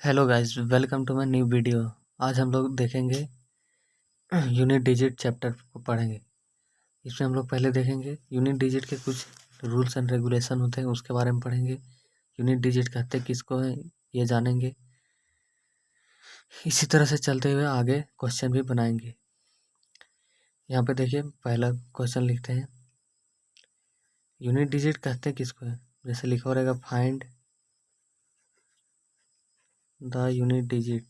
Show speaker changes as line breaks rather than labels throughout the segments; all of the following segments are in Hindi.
Hello guys, welcome to my new video. आज हम लोग देखेंगे यूनिट डिजिट चैप्टर को पढ़ेंगे। इसमें हम लोग पहले देखेंगे यूनिट डिजिट के कुछ रूल्स एंड रेगुलेशन होते हैं, उसके बारे में पढ़ेंगे। यूनिट डिजिट कहते किसको है ये जानेंगे। इसी तरह से चलते हुए आगे क्वेश्चन भी बनाएंगे। यहाँ पे देखिए, पहला क्वेश्चन लिखते हैं, यूनिट डिजिट कहते किसको है। जैसे लिखा रहेगा, find the unit digit.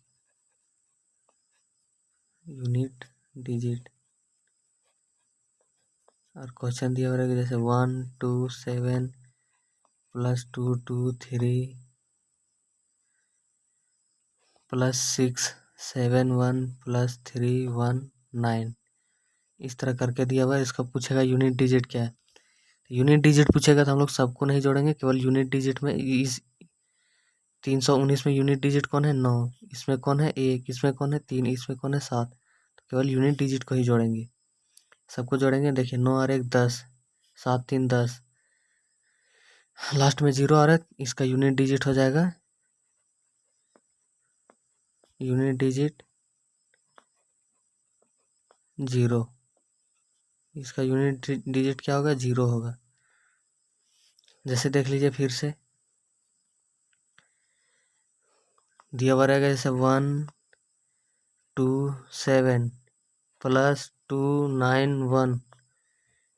Unit digit और क्वेश्चन दिया रहेगा जैसे 1 2 7 प्लस 2 2 3 प्लस 6 7 1 प्लस 3 1 9। इस तरह करके दिया हुआ है। इसका पूछेगा यूनिट डिजिट क्या है। यूनिट डिजिट पूछेगा तो हम लोग सबको नहीं जोड़ेंगे, केवल यूनिट डिजिट में इस 319 में यूनिट डिजिट कौन है 9, इसमें कौन है 1, इसमें कौन है 3, इसमें कौन है 7। तो केवल यूनिट डिजिट को ही जोड़ेंगे, सबको जोड़ेंगे। देखिए 9 और 1 10, 7 3 10, लास्ट में 0 आ रहा है, इसका यूनिट डिजिट हो जाएगा यूनिट डिजिट 0। इसका यूनिट डिजिट क्या होगा 0 होगा। जैसे देख लीजिए फिर से दिया हुआ रहेगा, जैसे 1 2 7 प्लस 2 9 1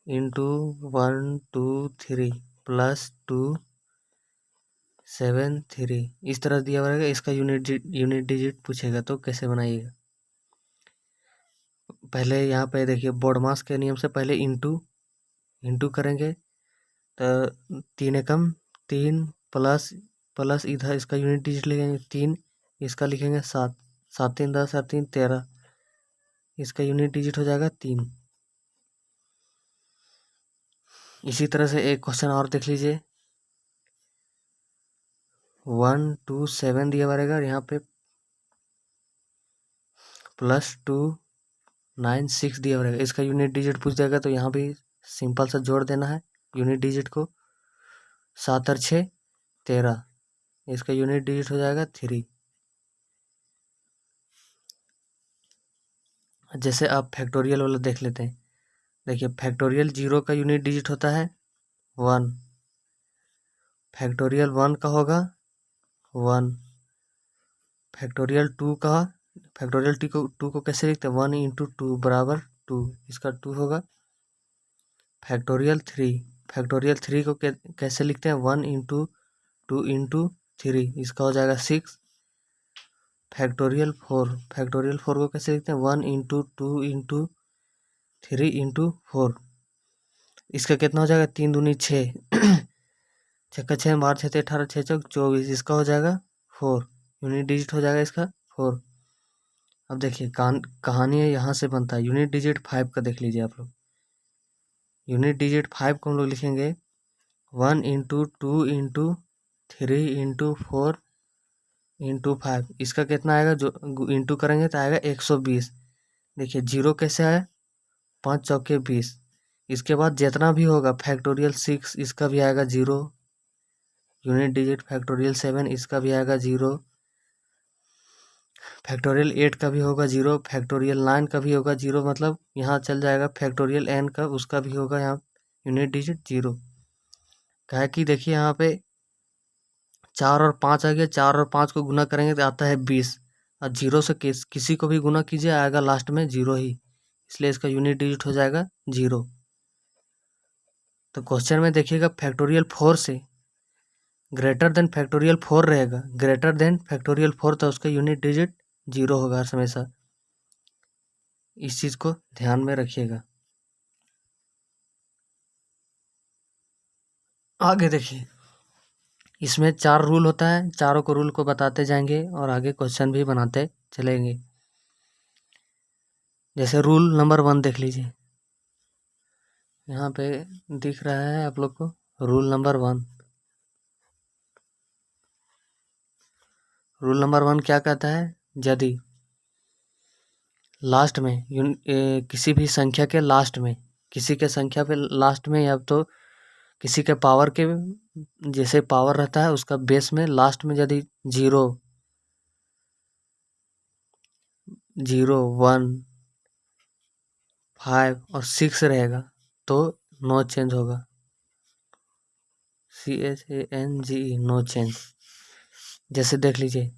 इंटू 1 2 3 प्लस 2 7 3। इस तरह दिया हुआ रहेगा। इसका यूनिट डिजिट पूछेगा तो कैसे बनाइएगा। पहले यहाँ पे देखिए, बोर्ड मास के नियम से पहले इंटू करेंगे तो 3 एकम 3 प्लस प्लस इधर इसका यूनिट डिजिट लिखेंगे 3, इसका लिखेंगे 7, 7 3 10 7 3 13, इसका यूनिट डिजिट हो जाएगा 3। इसी तरह से एक क्वेश्चन और देख लीजिए, 1 2 7 दिया हुआ रहेगा, यहाँ पे प्लस 2 9 6 दिया हुआ रहेगा। इसका यूनिट डिजिट पूछ जाएगा तो यहाँ भी सिंपल सा जोड़ देना है यूनिट डिजिट को। 7 और 6 13, इसका यूनिट डिजिट हो जाएगा 3। जैसे आप फैक्टोरियल वाला देख लेते हैं। देखिए फैक्टोरियल 0 का यूनिट डिजिट होता है 1, फैक्टोरियल 1 का होगा 1, फैक्टोरियल 2 का, फैक्टोरियल 2 को कैसे लिखते हैं 1 इंटू 2 बराबर 2, इसका 2 होगा। फैक्टोरियल 3, फैक्टोरियल 3 को कैसे लिखते हैं 1 इंटू 2 इंटू 3, इसका हो जाएगा 6। फैक्टोरियल 4, फैक्टोरियल 4 को कैसे लिखते हैं 1 इंटू 2 इंटू 3 इंटू 4, इसका कितना हो जाएगा 3 दूनी 6, 6 का 6 12 6 18 6 चौक 24, इसका हो जाएगा 4, यूनिट डिजिट हो जाएगा इसका 4। अब देखिए कहानी है यहाँ से बनता है। यूनिट डिजिट 5 का देख लीजिए आप लोग। यूनिट डिजिट 5 को हम लोग लिखेंगे 1 इंटू 2 इंटू 3 इंटू 4 इंटू 5, इसका कितना आएगा, जो इंटू करेंगे तो आएगा 120। देखिए 0 कैसे आया, 5 चौके 20। इसके बाद जितना भी होगा फैक्टोरियल 6, इसका भी आएगा 0, यूनिट डिजिट फैक्टोरियल 7, इसका भी आएगा 0, फैक्टोरियल 8 का भी होगा 0, फैक्टोरियल 9 का भी होगा 0, मतलब यहाँ चल जाएगा फैक्टोरियल n का, उसका भी होगा यहाँ यूनिट डिजिट 0। कहा कि देखिए यहाँ पे 4 और 5 आ गया, 4 और 5 को गुना करेंगे तो आता है 20, और 0 से किसी को भी गुना कीजिए आएगा लास्ट में 0 ही, इसलिए इसका यूनिट डिजिट हो जाएगा 0। तो क्वेश्चन में देखिएगा फैक्टोरियल 4 से ग्रेटर देन फैक्टोरियल 4 रहेगा, ग्रेटर देन फैक्टोरियल 4, तो उसका यूनिट डिजिट 0 होगा हमेशा। इस चीज को ध्यान में रखिएगा। आगे देखिए, इसमें 4 रूल होता है, चारों को रूल को बताते जाएंगे और आगे क्वेश्चन भी बनाते चलेंगे। जैसे रूल नंबर 1 देख लीजिए, यहाँ पे दिख रहा है आप लोग को रूल नंबर 1। रूल नंबर 1 क्या कहता है, यदि लास्ट में किसी भी संख्या के लास्ट में, किसी के संख्या पे लास्ट में, या तो किसी के पावर के जैसे पावर रहता है उसका बेस में लास्ट में यदि 0 0, 1, 5 और 6 रहेगा तो नो चेंज होगा। CHANGE, no change. जैसे देख लीजिए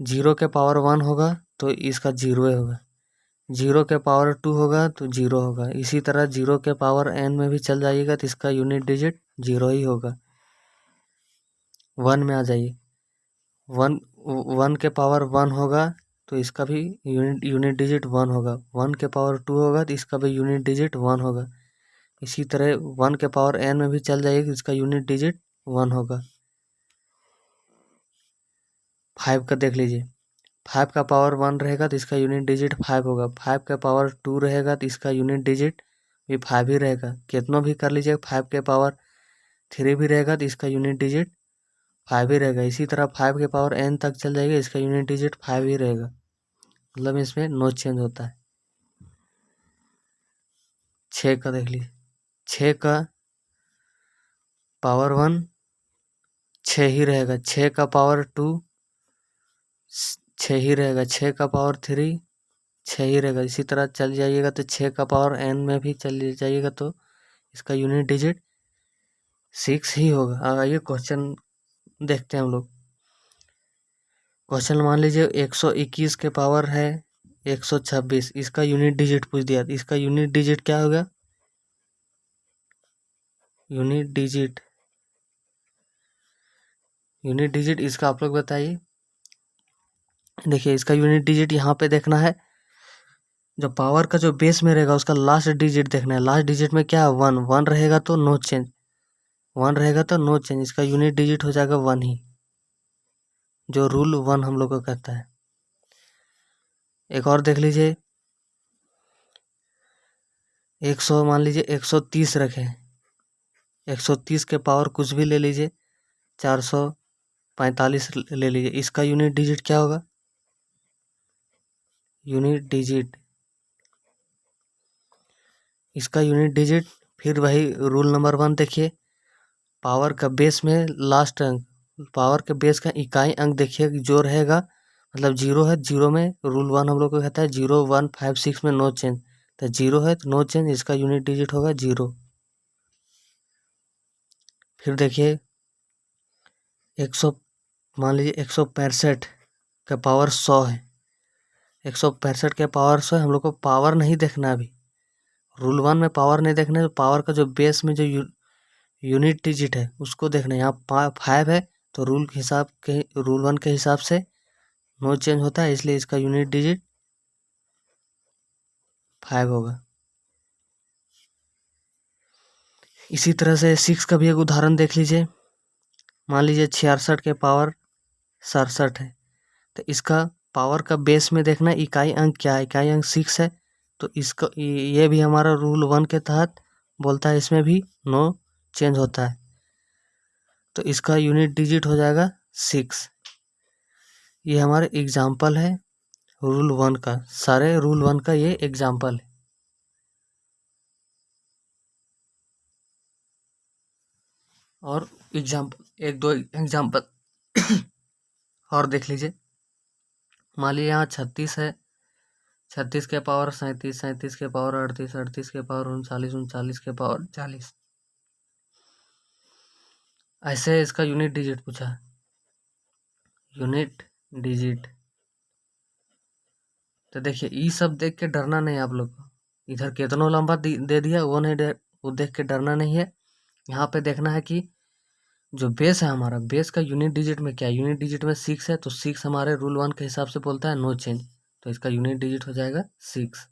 0 के पावर 1 होगा तो इसका 0 होगा, 0 के पावर 2 होगा तो 0 होगा। इसी तरह 0 के पावर n में भी चल जाइएगा तो इसका यूनिट डिजिट 0 ही होगा। 1 में आ जाइए, 1 के पावर 1 होगा तो इसका भी यूनिट डिजिट 1 होगा। 1 के पावर 2 होगा तो इसका भी यूनिट डिजिट 1 होगा। इसी तरह 1 के पावर n में भी चल जाइएगा, इसका यूनिट डिजिट 1 होगा। 5 का देख लीजिए, 5 का पावर 1 रहेगा तो इसका यूनिट डिजिट 5 होगा। 5 का पावर 2 रहेगा तो इसका यूनिट डिजिट भी 5 ही रहेगा। कितना भी कर लीजिए, 5 के पावर 3 भी रहेगा तो इसका यूनिट डिजिट 5 ही रहेगा। इसी तरह 5 के पावर n तक चल जाएगा, इसका यूनिट डिजिट 5 ही रहेगा। मतलब इसमें नो चेंज होता है। 6 का देख लीजिए, 6 का पावर 1 6 ही रहेगा, 6 का पावर 2 6 ही रहेगा, 6 का पावर 3 6 ही रहेगा। इसी तरह चल जाइएगा तो 6 का पावर n में भी चल जाइएगा तो इसका यूनिट डिजिट 6 ही होगा। अब आइए क्वेश्चन देखते हैं हम लोग। क्वेश्चन मान लीजिए 121 के पावर है 126, इसका यूनिट डिजिट पूछ दिया। इसका यूनिट डिजिट क्या होगा? यूनिट डिजिट इसका आप लोग बताइए। देखिए इसका यूनिट डिजिट यहाँ पे देखना है, जो पावर का जो बेस में रहेगा उसका लास्ट डिजिट देखना है। लास्ट डिजिट में क्या है? 1 रहेगा तो नो चेंज, 1 रहेगा तो नो चेंज। इसका यूनिट डिजिट हो जाएगा 1 ही, जो रूल 1 हम लोग को कहता है। एक और देख लीजिए, 100 मान लीजिए 130 रखें, 130 के पावर कुछ भी ले लीजिए, 445 ले लीजिए। इसका यूनिट डिजिट क्या होगा? यूनिट डिजिट, इसका यूनिट डिजिट फिर वही रूल नंबर 1 देखिए, पावर का बेस में लास्ट अंक, पावर के बेस का इकाई अंक देखिए जो रहेगा, मतलब 0 है, 0 में रूल 1 हम लोग को कहता है 0, 1, 5, 6 में नो चेंज, तो 0 है तो नो चेंज, इसका यूनिट डिजिट होगा 0। फिर देखिए 100 मान लीजिए 165 का पावर 100 है, 165 के पावर 100 हम लोग को पावर नहीं देखना। अभी रूल 1 में पावर नहीं देखना है, तो पावर का जो बेस में जो यूनिट डिजिट है उसको देखना है। यहाँ 5 है तो रूल 1 के हिसाब से नो चेंज होता है, इसलिए इसका यूनिट डिजिट 5 होगा। इसी तरह से 6 का भी एक उदाहरण देख लीजिए। मान लीजिए 66 के पावर 67 है, तो इसका पावर का बेस में देखना इकाई अंक क्या है, इकाई अंक 6 है, तो इसका ये भी हमारा रूल 1 के तहत बोलता है, इसमें भी नो चेंज होता है, तो इसका यूनिट डिजिट हो जाएगा 6। ये हमारे एग्जाम्पल है रूल 1 का, सारे रूल 1 का ये एग्जाम्पल है। और एग्जाम्पल, एक दो एग्जाम्पल और देख लीजिए। मान लीजिए यहाँ 36 है, 36 के पावर 37, 37 के पावर 38, 38 के पावर 39, 39 के पावर 40, ऐसे इसका यूनिट डिजिट पूछा है। यूनिट डिजिट, तो देखिए ये सब देख के डरना नहीं आप लोग को, इधर कितना लंबा दे दिया वो नहीं, वो देख के डरना नहीं है। यहाँ पे देखना है कि जो बेस है हमारा, बेस का यूनिट डिजिट में क्या है, यूनिट डिजिट में 6 है, तो 6 हमारे रूल 1 के हिसाब से बोलता है नो चेंज, तो इसका यूनिट डिजिट हो जाएगा 6,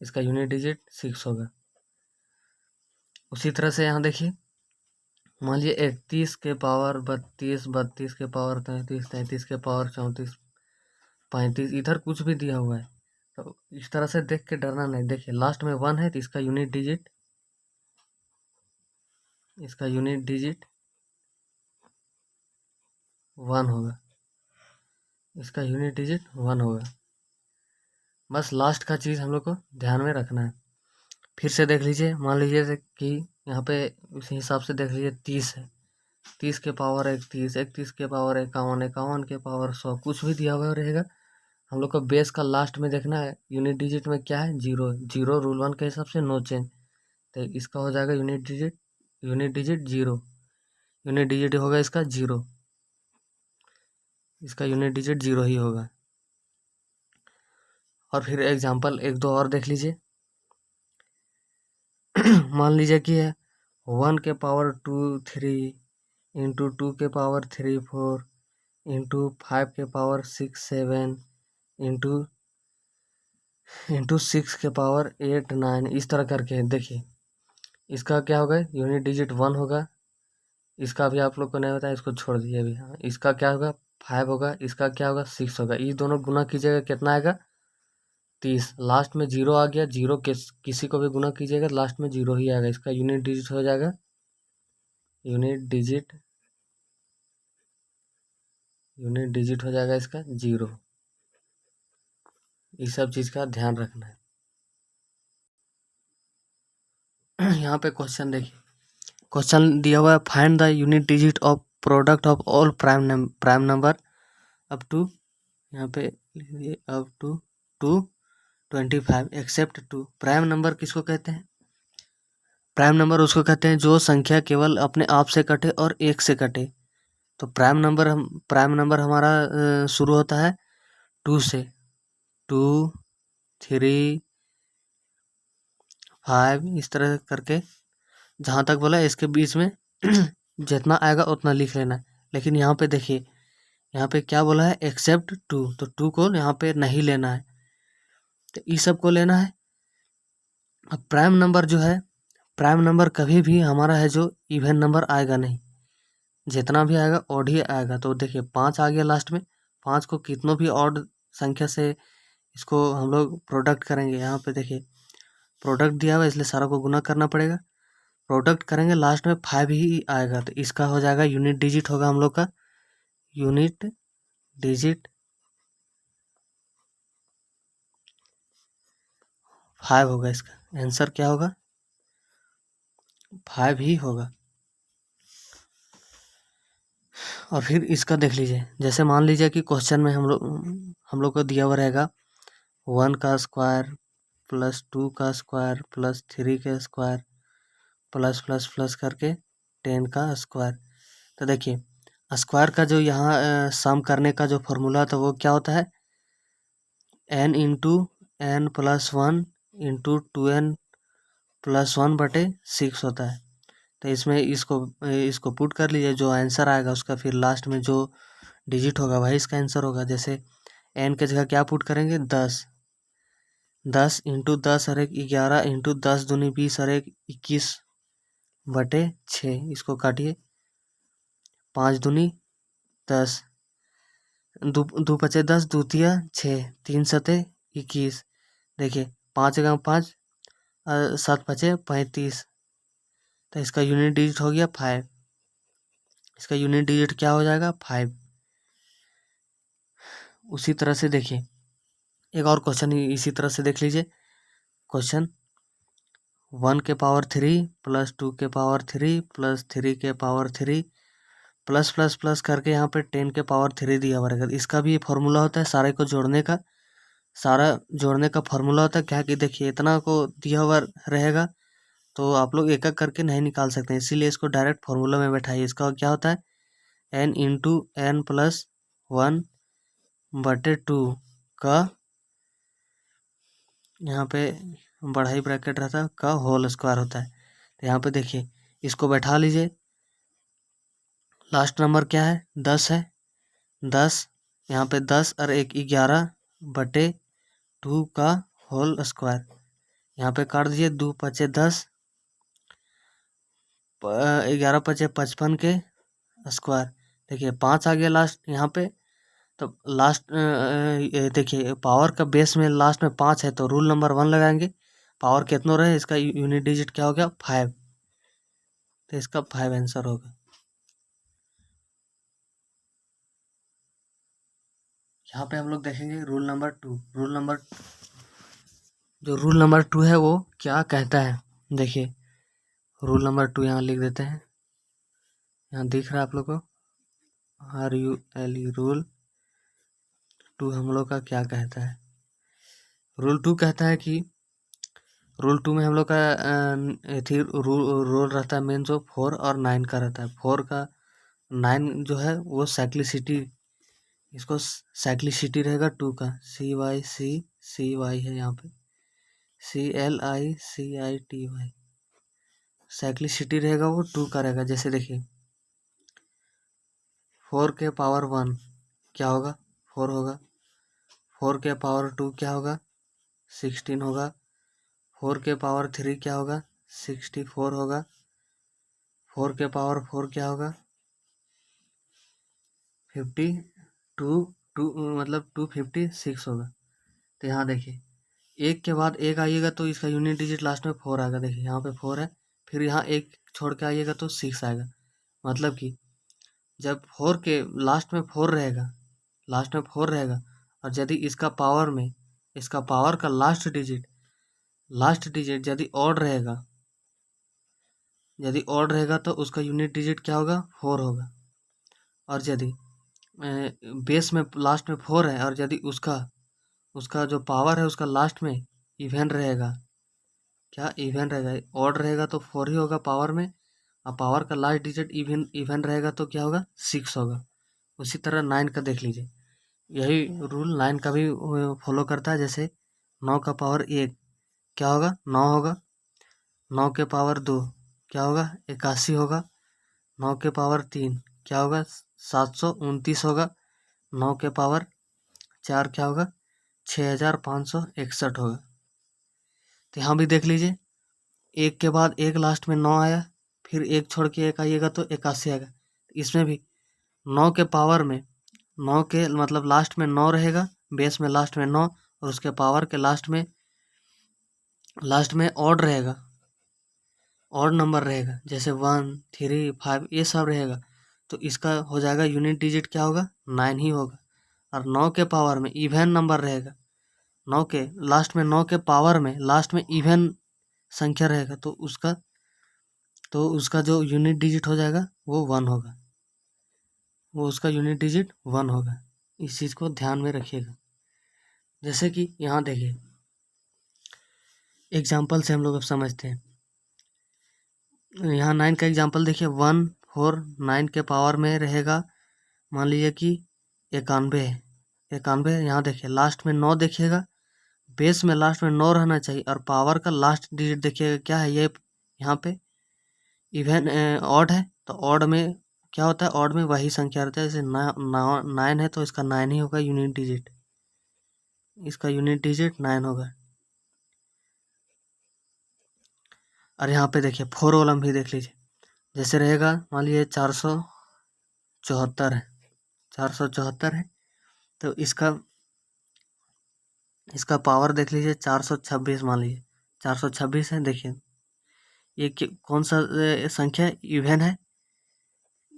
इसका यूनिट डिजिट 6 होगा। उसी तरह से यहाँ देखिए, मान लीजिए 31 के पावर 32, 32 के पावर 33, 33 के पावर 34, 35, इधर कुछ भी दिया हुआ है, तो इस तरह से देख के डरना नहीं। देखिए लास्ट में 1 है तो इसका यूनिट डिजिट 1 होगा, इसका यूनिट डिजिट 1 होगा। बस लास्ट का चीज़ हम लोग को ध्यान में रखना है। फिर से देख लीजिए, मान लीजिए कि यहाँ पे उसी हिसाब से देख लीजिए 30 है, 30 के पावर 31, 31 के पावर 51, 51 के पावर 100, कुछ भी दिया हुआ रहेगा, हम लोग को बेस का लास्ट में देखना है, यूनिट डिजिट में क्या है, जीरो। जीरो रूल 1 के हिसाब से नो चेंज, तो इसका हो जाएगा unit digit zero. Unit digit होगा इसका जीरो, इसका यूनिट डिजिट जीरो ही होगा। और फिर एग्जांपल एक दो और देख लीजिए। मान लीजिए कि है 1 के पावर 2 3 इंटू 2 के पावर 3 4 इंटू 5 के पावर 6 7 इंटू 6 के पावर 8 9, इस तरह करके देखिए। इसका क्या होगा, यूनिट डिजिट 1 होगा। इसका भी आप लोग को नहीं बताया, इसको छोड़ दीजिए अभी। हाँ, इसका क्या होगा 5 होगा, इसका क्या होगा 6 होगा। ये दोनों गुना कीजिएगा कितना आएगा 30। लास्ट में जीरो आ गया, जीरो किसी को भी गुना कीजिएगा लास्ट में जीरो ही आएगा। इसका यूनिट डिजिट हो जाएगा यूनिट डिजिट हो जाएगा इसका जीरो। इस सब चीज का ध्यान रखना है। यहाँ पे क्वेश्चन देखिए, क्वेश्चन दिया हुआ है find the unit digit of product of all prime number up to, यहाँ पे up to 225 except 2। Prime number किसको कहते हैं, प्राइम नंबर उसको कहते हैं जो संख्या केवल अपने आप से कटे और एक से कटे। तो प्राइम नंबर हमारा शुरू होता है 2 से, 2 3 5 इस तरह करके जहाँ तक बोला इसके बीच में जितना आएगा उतना लिख लेना है। लेकिन यहाँ पे देखिए, यहाँ पे क्या बोला है एक्सेप्ट 2, तो 2 को यहाँ पे नहीं लेना है, तो इस सब को लेना है। अब प्राइम नंबर जो है, प्राइम नंबर कभी भी हमारा है जो इवन नंबर आएगा नहीं, जितना भी आएगा ऑड ही आएगा। तो देखिए 5 आ गया लास्ट में, 5 को कितनों भी ऑड संख्या से इसको हम लोग प्रोडक्ट करेंगे। यहाँ पे देखिए प्रोडक्ट दिया हुआ है इसलिए सारा को गुना करना पड़ेगा। प्रोडक्ट करेंगे लास्ट में 5 ही आएगा, तो इसका हो जाएगा यूनिट डिजिट होगा हम लोग का यूनिट डिजिट 5 होगा। इसका आंसर क्या होगा 5 ही होगा। और फिर इसका देख लीजिए, जैसे मान लीजिए कि क्वेश्चन में हम लोग को दिया हुआ रहेगा 1 का स्क्वायर प्लस 2 का स्क्वायर प्लस 3 का स्क्वायर प्लस प्लस प्लस करके 10 का स्क्वायर। तो देखिए स्क्वायर का जो यहाँ सम करने का जो फॉर्मूला था वो क्या होता है, n into n plus 1 into 2n plus 1 बटे 6 होता है। तो इसमें इसको पुट कर लीजिए, जो आंसर आएगा उसका फिर लास्ट में जो डिजिट होगा वही इसका आंसर होगा। जैसे n के जगह क्या पुट करेंगे 10, 10 इंटू 10 और 1 11 इंटू 10 दूनी 20 और 1 21 बटे 6। इसको काटिए, 5 दूनी 10, दो पचे 10, दूतिया 6, 3 सते 21। देखिए 5 का 5 7 पचे 35, तो इसका यूनिट डिजिट हो गया 5। इसका यूनिट डिजिट क्या हो जाएगा 5। उसी तरह से देखिए एक और क्वेश्चन इसी तरह से देख लीजिए। क्वेश्चन 1 के पावर 3 प्लस 2 के पावर 3 प्लस 3 के पावर 3 प्लस प्लस प्लस करके यहाँ पे 10 के पावर 3 दिया हुआ रहेगा। इसका भी फॉर्मूला होता है सारे को जोड़ने का, सारा जोड़ने का फॉर्मूला होता है क्या कि देखिए इतना को दिया हुआ रहेगा तो आप लोग एक एक करके नहीं निकाल सकते, इसीलिए इसको डायरेक्ट फॉर्मूला में बैठाइए। इसका क्या होता है n इंटू एन प्लस 1 बटे 2 का, यहाँ पे बढ़ाई ब्रैकेट रहता है का होल स्क्वायर होता है। तो यहाँ पे देखिए इसको बैठा लीजिए। लास्ट नंबर क्या है 10 है, 10 यहाँ पे 10 और 1 11 बटे 2 का होल स्क्वायर। यहाँ पे काट दीजिए, 2 पचे 10, 11 पचे 55 के स्क्वायर। देखिए 5 आ गया लास्ट यहाँ पे, तो लास्ट देखिए पावर का बेस में लास्ट में 5 है तो रूल नंबर 1 लगाएंगे। पावर कितना रहे इसका यूनिट डिजिट क्या हो गया 5, तो इसका 5 आंसर होगा। यहाँ पे हम लोग देखेंगे रूल नंबर 2। रूल नंबर 2 है वो क्या कहता है, देखिए रूल नंबर 2 यहाँ लिख देते हैं। यहाँ दिख रहा है आप लोग को RULE रूल 2 हम लोग का क्या कहता है? रूल 2 कहता है कि रूल 2 में हम लोग का रूल रहता है मेन जो 4 और 9 का रहता है। 4 का 9 जो है वो साइक्लिसिटी, इसको साइक्लिसिटी रहेगा 2 का, CY है यहाँ पे, CLICITY, साइक्लिसिटी रहेगा वो 2 का रहेगा। जैसे देखिए 4 के पावर 1 क्या होगा? 4 होगा। 4 के पावर 2 क्या होगा? 16 होगा। 4 के पावर 3 क्या होगा? 64 होगा। 4 के पावर 4 क्या होगा? 52 मतलब 256 होगा। तो यहाँ देखिए एक के बाद एक आइएगा तो इसका यूनिट डिजिट लास्ट में 4 आएगा। देखिए यहाँ पे 4 है, फिर यहाँ एक छोड़ के आइएगा तो 6 आएगा। मतलब कि जब 4 के लास्ट में 4 रहेगा, लास्ट में 4 रहेगा, और यदि इसका पावर में इसका पावर का लास्ट डिजिट यदि ऑड रहेगा, यदि ऑड रहेगा तो उसका यूनिट डिजिट क्या होगा? 4 होगा। और यदि बेस में लास्ट में 4 है और यदि उसका जो पावर है उसका लास्ट में इवन रहेगा, क्या इवन रहेगा? ऑड रहेगा तो 4 ही होगा पावर में, और पावर का लास्ट डिजिट इवन रहेगा तो क्या होगा? 6 होगा। उसी तरह 9 का देख लीजिए, यही रूल 9 का भी फॉलो करता है। जैसे 9 का पावर 1 क्या होगा? 9 होगा। 9 के पावर 2 क्या होगा? 81 होगा। 9 के पावर 3 क्या होगा? 729 होगा। 9 के पावर 4 क्या होगा? 6561 होगा। तो यहाँ भी देख लीजिए, एक के बाद एक लास्ट में 9 आया, फिर एक छोड़ के एक आइएगा तो 81 आएगा। इसमें भी 9 के पावर में 9 के मतलब लास्ट में 9 रहेगा, बेस में लास्ट में 9, और उसके पावर के लास्ट में ऑड रहेगा, ऑड नंबर रहेगा, जैसे 1 3 5 ये सब रहेगा। तो इसका हो जाएगा यूनिट डिजिट क्या होगा? 9 ही होगा। और 9 के पावर में इवन नंबर रहेगा, 9 के लास्ट में 9 के पावर में लास्ट में इवन संख्या रहेगा, तो उसका जो यूनिट डिजिट हो जाएगा वो 1 होगा, वो उसका यूनिट डिजिट 1 होगा। इस चीज़ को ध्यान में रखिएगा। जैसे कि यहाँ देखिए एग्जाम्पल से हम लोग अब समझते हैं। यहाँ 9 का एग्जाम्पल देखिए, 1 4 9 के पावर में रहेगा, मान लीजिए कि 91 है। 91 यहाँ देखिए लास्ट में 9 देखिएगा, बेस में लास्ट में 9 रहना चाहिए, और पावर का लास्ट डिजिट देखिएगा क्या है, ये यहाँ पे इवन ऑड है, तो ऑड में क्या होता है? ऑड में वही संख्या रहता है। जैसे 9 है तो इसका 9 ही होगा यूनिट डिजिट, इसका यूनिट डिजिट 9 होगा। और यहाँ पे देखिए 4 वाला भी देख लीजिए, जैसे रहेगा मान लीजिए 474 है, 474 है, तो इसका पावर देख लीजिए 426, मान लीजिए 426 है। देखिए ये कौन सा संख्या इवन है?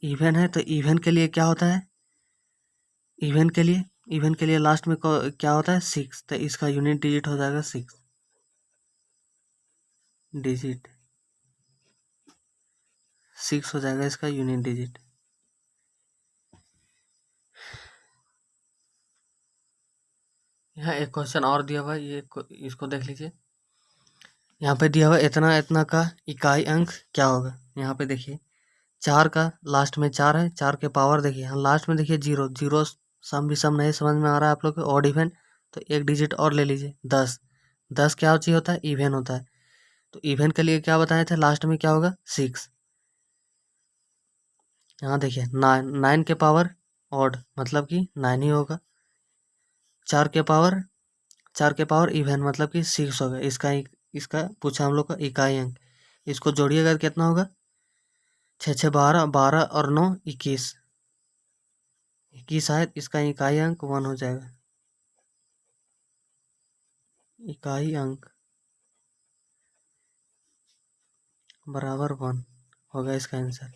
इवन है, तो इवन के लिए क्या होता है? इवन के लिए लास्ट में क्या होता है? 6, तो इसका यूनिट डिजिट हो जाएगा 6 डिजिट, 6 हो जाएगा इसका यूनिट डिजिट। यहाँ एक क्वेश्चन और दिया हुआ है, इसको देख लीजिए। यहाँ पे दिया हुआ इतना इतना का इकाई अंक क्या होगा? यहाँ पे देखिए 4 का लास्ट में 4 है, 4 के पावर देखिए यहाँ लास्ट में देखिए 0 0, सम भी सम नहीं समझ में आ रहा है आप लोग को, ऑड इवन, तो एक डिजिट और ले लीजिए 10। 10 क्या चीज होता है? इवन होता है। तो इवन के लिए क्या बताए थे? लास्ट में क्या होगा? 6। यहाँ देखिए 9 के पावर ऑड, मतलब कि 9 ही होगा। 4 के पावर इवन, मतलब कि 6 होगा। इसका पूछा हम लोग का इकाई अंक, इसको जोड़िएगा कितना होगा? 6 6 12, 12 और 9 21, 21 आए, इसका इकाई अंक 1 हो जाएगा। इकाई अंक बराबर 1 होगा इसका आंसर।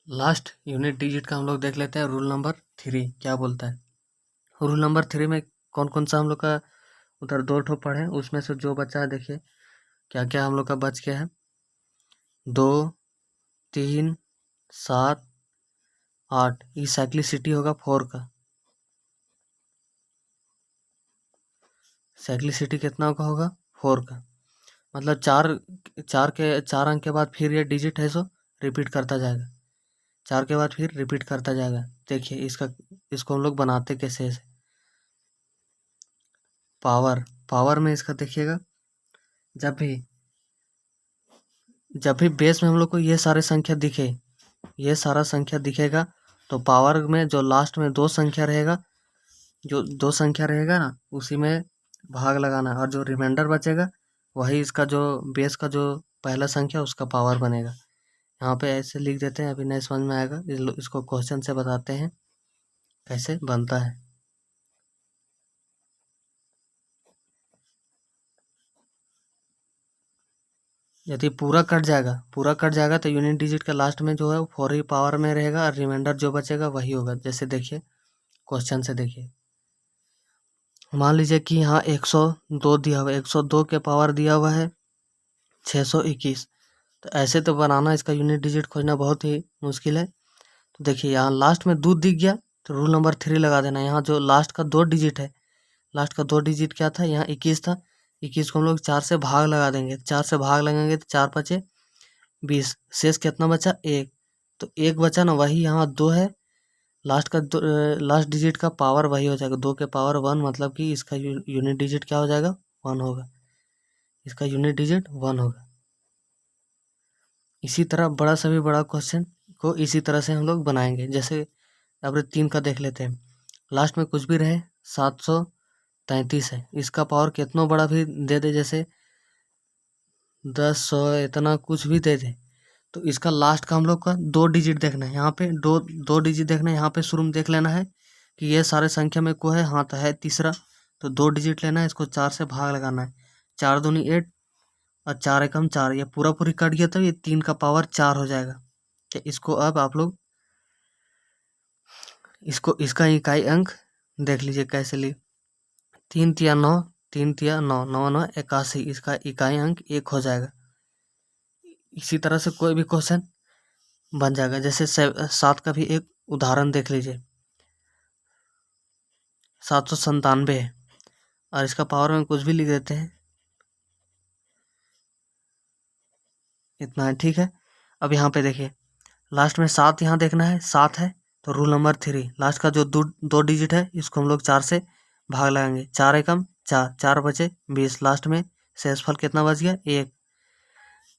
लास्ट यूनिट डिजिट का हम लोग देख लेते हैं। रूल नंबर 3 क्या बोलता है? रूल नंबर 3 में कौन कौन सा हम लोग का उधर 2 ठो पढ़े, उसमें से जो बचा है देखिए क्या क्या हम लोग का बच गया है। 2 3, 7, 8, ये साइक्लिसिटी होगा 4 का। साइक्लिसिटी कितना का होगा 4 का, मतलब चार अंक के बाद फिर ये डिजिट है सो रिपीट करता जाएगा, 4 के बाद फिर रिपीट करता जाएगा। देखिए इसको हम लोग बनाते कैसे ऐसे। पावर में इसका देखिएगा, जब भी बेस में हम लोग को ये सारे संख्या दिखे, ये सारा संख्या दिखेगा, तो पावर में जो लास्ट में 2 संख्या रहेगा, जो 2 संख्या रहेगा ना, उसी में भाग लगाना है, और जो रिमाइंडर बचेगा वही इसका जो बेस का जो पहला संख्या उसका पावर बनेगा। यहाँ पे ऐसे लिख देते हैं, अभी नहीं समझ में आएगा, इसको क्वेश्चन से बताते हैं कैसे बनता है। यदि पूरा कट जाएगा तो यूनिट डिजिट का लास्ट में जो है वो 4 ही पावर में रहेगा, और रिमाइंडर जो बचेगा वही होगा। जैसे देखिए क्वेश्चन से देखिए, मान लीजिए कि यहाँ 102 दिया हुआ है, 102 के पावर दिया हुआ है 621। तो ऐसे तो बनाना, इसका यूनिट डिजिट खोजना बहुत ही मुश्किल है। तो देखिए यहाँ लास्ट में 2 दिख गया तो रूल नंबर 3 लगा देना। यहाँ जो लास्ट का 2 डिजिट है, लास्ट का 2 डिजिट क्या था, यहाँ 21 था, 21 को हम लोग 4 से भाग लगा देंगे, 4 से भाग लगाएंगे तो 4 5 20, शेष कितना बचा 1। तो 1 बचा ना, वही यहाँ 2 है, लास्ट डिजिट का पावर वही हो जाएगा, 2 के पावर 1, मतलब कि इसका यूनिट डिजिट क्या हो जाएगा 1 होगा, इसका यूनिट डिजिट 1 होगा। इसी तरह बड़ा से भी बड़ा क्वेश्चन को इसी तरह से हम लोग बनाएंगे। जैसे अब 3 का देख लेते हैं, लास्ट में कुछ भी रहे 733 है, इसका पावर कितना बड़ा भी दे दे, जैसे 10 100 इतना कुछ भी दे दे, तो इसका लास्ट का हम लोग का 2 डिजिट देखना है। यहाँ पे दो डिजिट देखना है, यहाँ पे शुरू में देख लेना है कि ये सारे संख्या में को है, हाँ तो है तीसरा, तो 2 डिजिट लेना है, इसको 4 से भाग लगाना है, 4 दूनी 8 और 4 एकम 4, ये पूरी कट गया, तो ये 3 का पावर 4 हो जाएगा। तो इसको अब आप लोग इसका इकाई अंक देख लीजिए कैसे लिए, 3 तिया 9, 3 तिया 9, 9 9 81, इसका इकाई अंक 1 हो जाएगा। इसी तरह से कोई भी क्वेश्चन बन जाएगा। जैसे 7 का भी एक उदाहरण देख लीजिए, 797 है, और इसका पावर में कुछ भी लिख देते हैं, इतना है, ठीक है। अब यहाँ पे देखिए लास्ट में 7 यहाँ देखना है, 7 है, तो रूल नंबर 3, लास्ट का जो 2 डिजिट है इसको हम लोग 4 से भाग लगाएंगे, 4 एकम 4, 4 बचे 20, लास्ट में शेषफल कितना बच गया 1,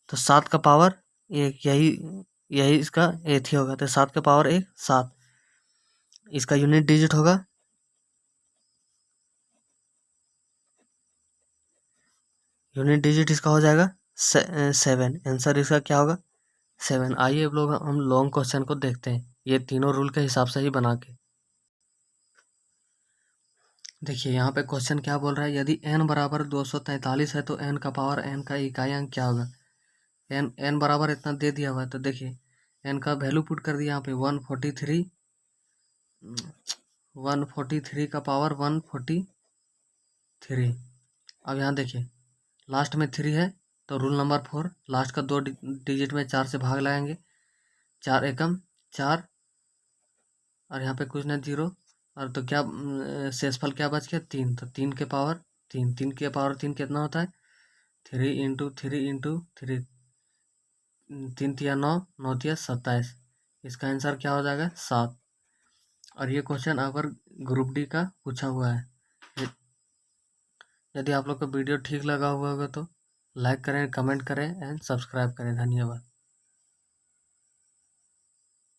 तो 7 का पावर 1, यही इसका एथ ही होगा, तो 7 का पावर 1 7, इसका यूनिट डिजिट होगा, यूनिट डिजिट इसका हो जाएगा 7, आंसर इसका क्या होगा 7। आइए अब लोग हम लॉन्ग क्वेश्चन को देखते हैं, ये तीनों रूल के हिसाब से ही बना के। देखिए यहाँ पे क्वेश्चन क्या बोल रहा है, यदि n बराबर 243 है तो n का पावर n का इकाई अंक क्या होगा। n बराबर इतना दे दिया हुआ है, तो देखिए n का वैल्यू पुट कर दिया यहाँ पे 143 का पावर 143। अब यहाँ देखिए लास्ट में 3 है, तो रूल नंबर 4, लास्ट का 2 डिजिट में 4 से भाग लगाएंगे, 4 एकम 4, और यहाँ पे कुछ नहीं 0, और तो क्या शेषफल क्या बच गया 3, तो 3 के पावर 3 कितना होता है 3 इंटू 3, 3 तिया 9, 9 तिया 27, इसका आंसर क्या हो जाएगा 7। और ये क्वेश्चन अगर ग्रुप डी का पूछा हुआ है। यदि आप लोग को वीडियो ठीक लगा हुआ होगा तो लाइक करें, कमेंट करें एंड सब्सक्राइब करें। धन्यवाद।